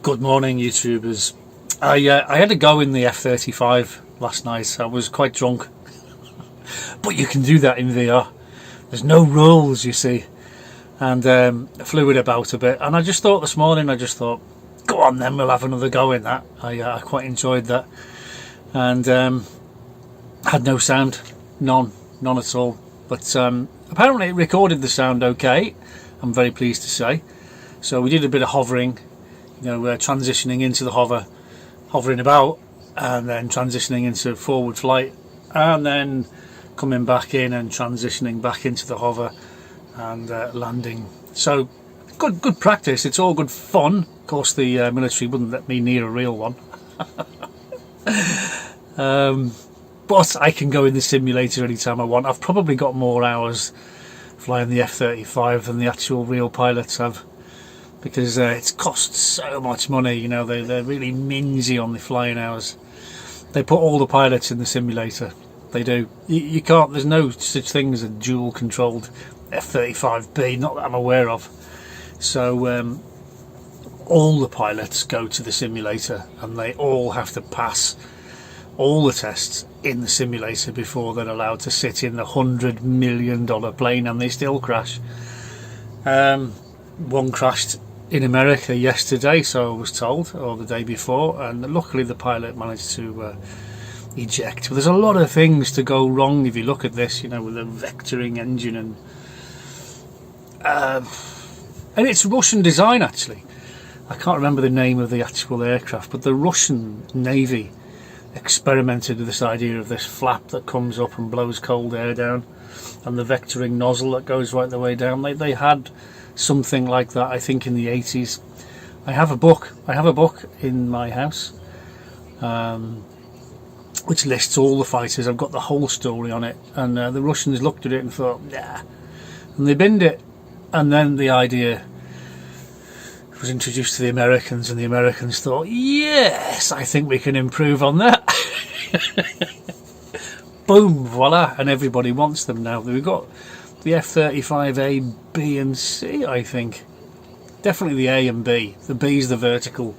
Good morning, YouTubers. I had a go in the F-35 last night. I was quite drunk, but you can do that in VR. There's no rules, you see, and flew it about a bit. And I just thought this morning, go on then, we'll have another go in that. I quite enjoyed that, and had no sound, none at all. But apparently it recorded the sound okay. I'm very pleased to say. So we did a bit of hovering, transitioning into the hovering about, and then transitioning into forward flight, and then coming back in and transitioning back into the hover and landing. So good practice. It's all good fun. Of course, the military wouldn't let me near a real one. But I can go in the simulator anytime I want. I've probably got more hours flying the F-35 than the actual real pilots have, because it costs so much money. They're really mingy on the flying hours. They put all the pilots in the simulator. They do. You can't, there's no such thing as a dual controlled F-35B, not that I'm aware of. So all the pilots go to the simulator, and they all have to pass all the tests in the simulator before they're allowed to sit in the $100 million plane, and they still crash. One crashed in America yesterday, so I was told, or the day before, and luckily the pilot managed to eject. But there's a lot of things to go wrong if you look at this, with the vectoring engine, and it's Russian design actually. I can't remember the name of the actual aircraft, but the Russian Navy experimented with this idea of this flap that comes up and blows cold air down, and the vectoring nozzle that goes right the way down. They had something like that, I think, in the 80s. I have a book in my house which lists all the fighters. I've got the whole story on it, and the Russians looked at it and thought, yeah, and they binned it. And then the idea was introduced to the Americans, and the Americans thought, yes, I think we can improve on that. Boom, voila, and everybody wants them now. We've got the F-35A, B and C, I think. Definitely the A and B. The B is the vertical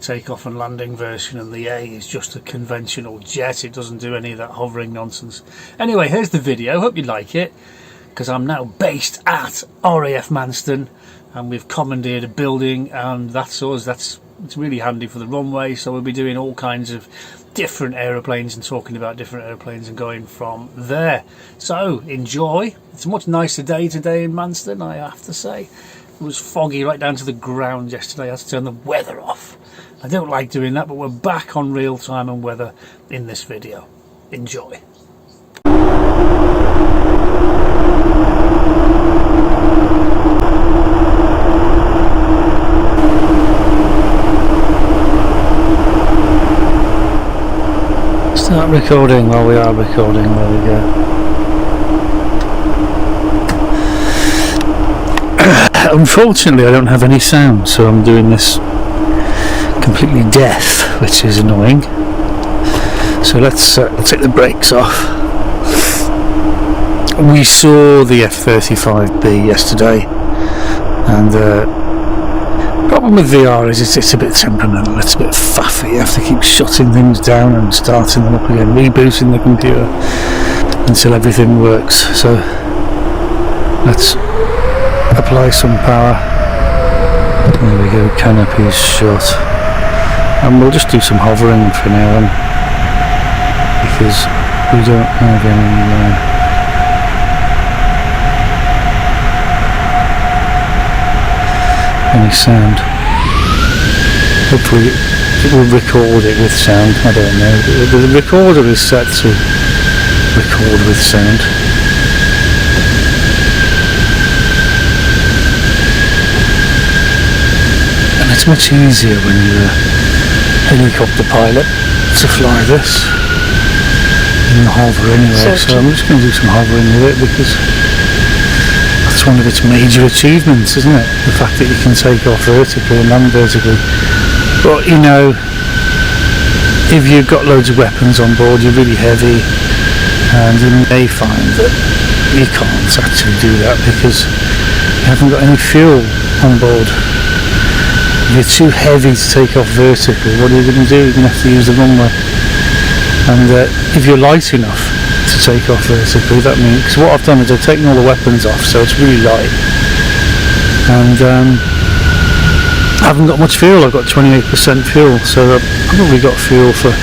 takeoff and landing version, and the A is just a conventional jet. It doesn't do any of that hovering nonsense. Anyway, here's the video. Hope you like it, because I'm now based at RAF Manston, and we've commandeered a building, and that's us. It's really handy for the runway, so we'll be doing all kinds of different aeroplanes and talking about different aeroplanes and going from there. So enjoy. It's a much nicer day today in Manston, I have to say. It was foggy right down to the ground yesterday. I had to turn the weather off. I don't like doing that, but we're back on real time and weather in this video. Enjoy. Start recording while we are recording. There we go. Unfortunately, I don't have any sound, so I'm doing this completely deaf, which is annoying. So let's take the brakes off. We saw the F-35B yesterday, and the problem with VR is it's a bit temperamental, it's a bit faffy. You have to keep shutting things down and starting them up again, rebooting the computer until everything works. So let's apply some power. There we go, canopies shut, and we'll just do some hovering for now on, because we don't have any sound. Hopefully it will record it with sound. I don't know. The recorder is set to record with sound. And it's much easier when you're a helicopter pilot to fly this in the hover anyway. So I'm just going to do some hovering with it, because that's one of its major achievements, isn't it? The fact that you can take off vertically and land vertically. But if you've got loads of weapons on board, you're really heavy, and you may find that you can't actually do that because you haven't got any fuel on board. If you're too heavy to take off vertical, what are you going to do? You're going to have to use the runway. And if you're light enough to take off vertically, that means, because what I've done is I've taken all the weapons off, so it's really light. And I haven't got much fuel. I've got 28% fuel, so I've probably got fuel for a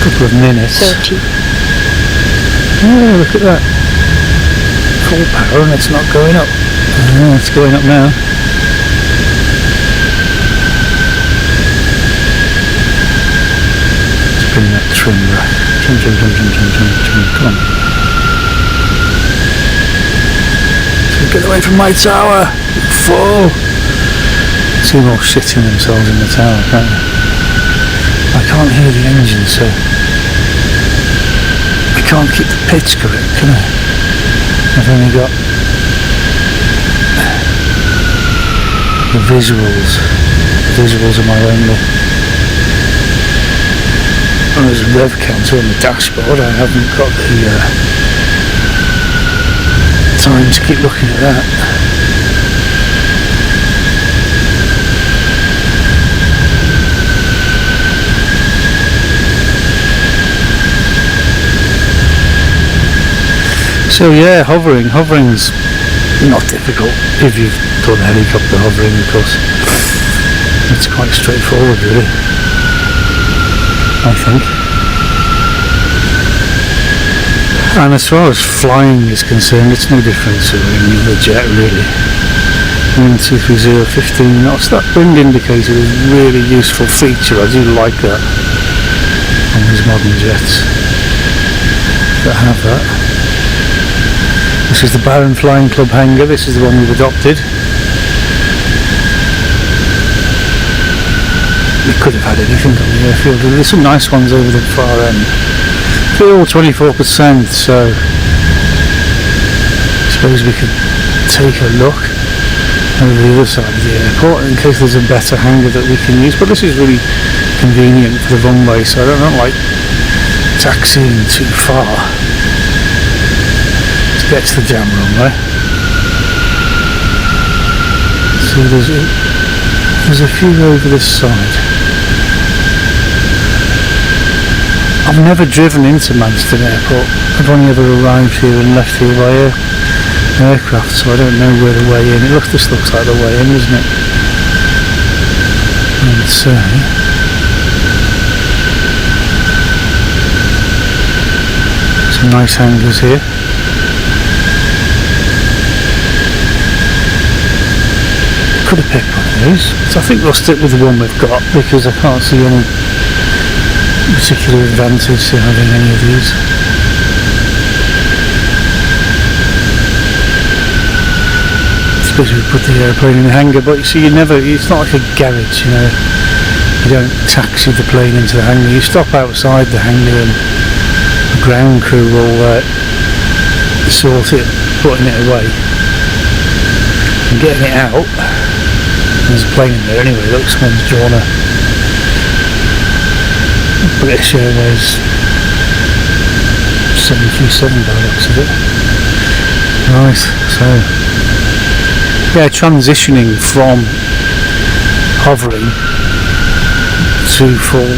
couple of minutes. 30. Oh, look at that. Full power and it's not going up. Oh, it's going up now. Bring that trim back. Trim. Come on. So get away from my tower. Fall. See them all shitting themselves in the tower, can't they? I can't hear the engine, so I can't keep the pitch correct, can I? I've only got the visuals. The visuals are my only. And there's a rev counter on the dashboard. I haven't got the time to keep looking at that. So yeah, hovering's not difficult if you've done helicopter hovering, because it's quite straightforward really, I think. And as far as flying is concerned, it's no different to a jet really. 230, 15 knots. That wind indicator is a really useful feature. I do like that on these modern jets that have that. This is the Baron Flying Club hangar. This is the one we've adopted. We could have had anything on the airfield. There's some nice ones over the far end. Fuel 24%, so I suppose we could take a look over the other side of the airport in case there's a better hangar that we can use. But this is really convenient for the runway, so I don't like taxiing too far to get to the jam runway. So there's a few over this side. I've never driven into Manston Airport. I've only ever arrived here and left here by aircraft, so I don't know where the way in. This looks like the way in, doesn't it? And some nice hangars here. Could have picked one of these, so I think we'll stick with the one we've got because I can't see any particular advantage to having any of these. Especially if we put the airplane in the hangar, but you see, it's not like a garage, you know. You don't taxi the plane into the hangar, you stop outside the hangar and the ground crew will sort it, putting it away and getting it out. There's a plane in there anyway. Look, someone's drawn a British Airways 737 by the looks of it. Right, so yeah, transitioning from hovering to full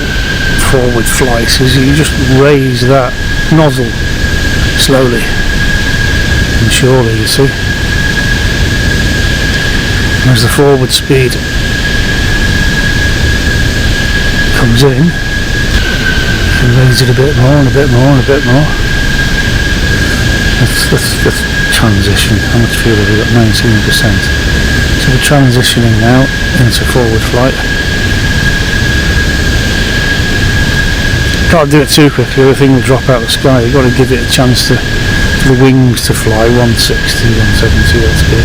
forward flight is you just raise that nozzle slowly and surely, you see. As the forward speed comes in, you raise it a bit more and a bit more and a bit more. Let's transition. How much fuel have we got? 19%. So we're transitioning now into forward flight. Can't do it too quickly, the thing will drop out of the sky. You've got to give it a chance for the wings to fly. 160, 170, that's good.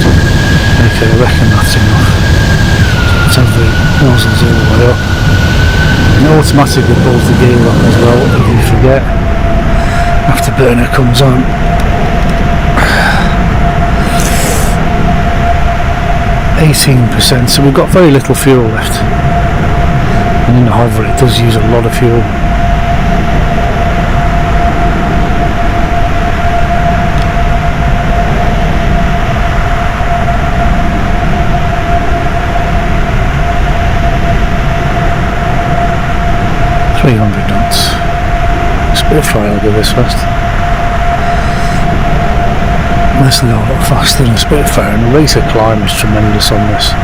Okay, I reckon that's enough. Let's have the nozzles all the way up. And automatically pulls the gear up as well if you forget. Afterburner comes on. %, so we've got very little fuel left. And in the hover it does use a lot of fuel. 300 knots. Spitfire will go this fast. This will go a lot faster than a Spitfire, and the rate of climb is tremendous on this.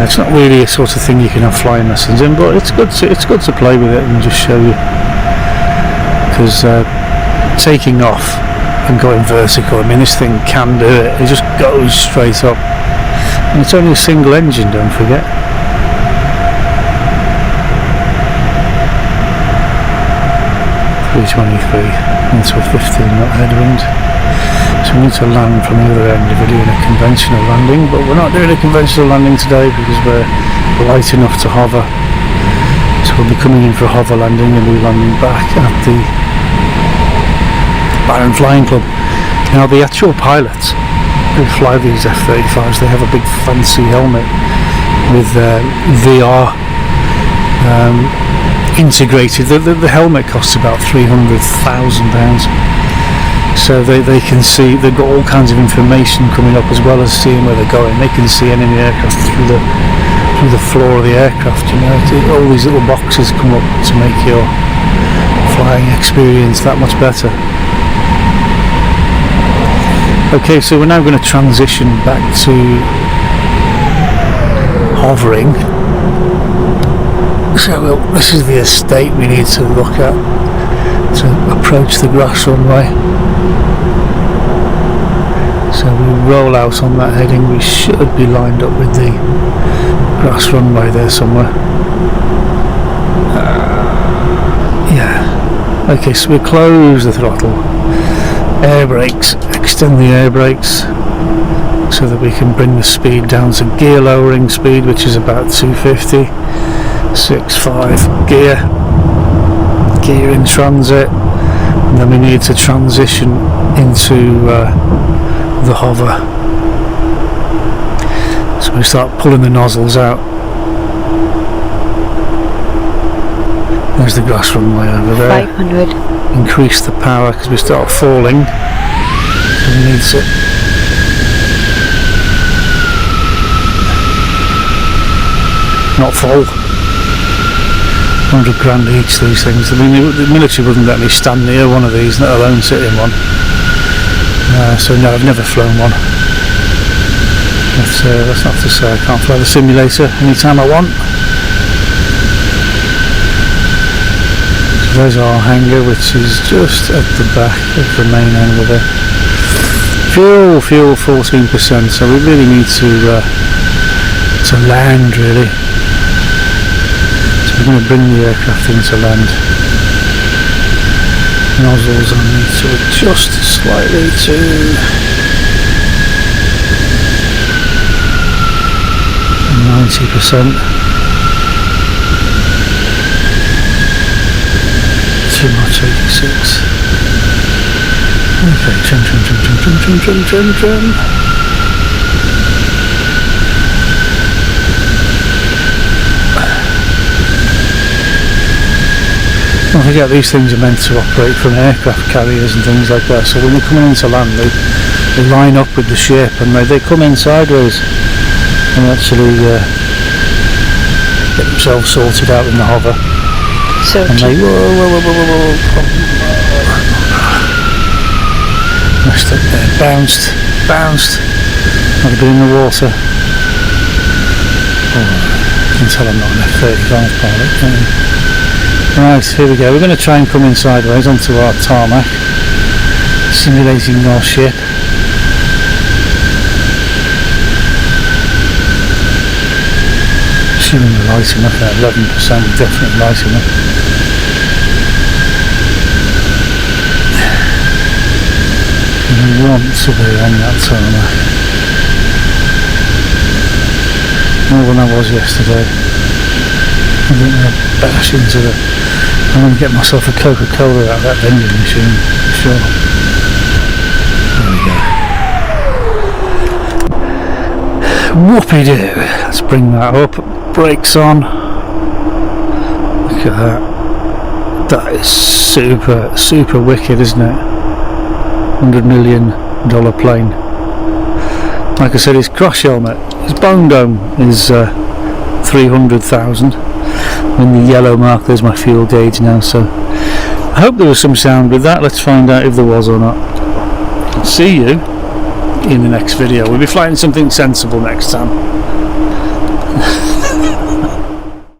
It's not really a sort of thing you can have flying lessons in, but it's good to play with it and just show you. Because taking off and going vertical, I mean, this thing can do it. It just goes straight up, and it's only a single engine, don't forget. Into a 15-knot headwind. So we need to land from the other end if we're doing a conventional landing, but we're not doing a conventional landing today because we're light enough to hover. So we'll be coming in for a hover landing and we'll be landing back at the Barron Flying Club. Now the actual pilots who fly these F-35s, they have a big fancy helmet with VR integrated. The helmet costs about £300,000, so they can see, they've got all kinds of information coming up as well as seeing where they're going. They can see enemy aircraft through the floor of the aircraft, you know. All these little boxes come up to make your flying experience that much better. Okay, so we're now going to transition back to hovering. So this is the estate we need to look at to approach the grass runway. So we roll out on that heading. We should be lined up with the grass runway there somewhere. Yeah. Okay, so we close the throttle. Air brakes. Extend the air brakes so that we can bring the speed down to gear lowering speed, which is about 250. 6.5 gear in transit, and then we need to transition into the hover. So we start pulling the nozzles out. There's the grass runway over there. 500. Increase the power because we start falling. So we need to not fall. 100 grand each, these things. I mean, the military wouldn't let me stand near one of these, let alone sit in one. So no, I've never flown one. That's not to say I can't fly the simulator anytime I want. So there's our hangar, which is just at the back of the main hangar there. Fuel 14%, so we really need to land really. We're going to bring the aircraft into land. Nozzles I need to adjust slightly to 90%. Too much, 86. Okay, trim. Don't forget, these things are meant to operate from aircraft carriers and things like that, so when they're coming into land they line up with the ship and they come in sideways and actually get themselves sorted out in the hover. So and they whoa. Messed up there, bounced, might have been in the water. You can tell I'm not an F-35 pilot, can't you? Right, here we go. We're going to try and come in sideways onto our tarmac, simulating our ship. Assuming we're light enough at 11%, definitely light enough. And we want to be on that tarmac. More than I was yesterday. I think I'll bash into I'm going to get myself a Coca-Cola out of that vending machine, for sure. There we go. Whoopie-doo. Let's bring that up. Brakes on. Look at that. That is super wicked, isn't it? $100 million plane. Like I said, his crash helmet, his bone dome is 300,000. in the yellow mark. There's my fuel gauge now, so I hope there was some sound with that. Let's find out if there was or not. I'll see you in the next video. We'll be flying something sensible next time.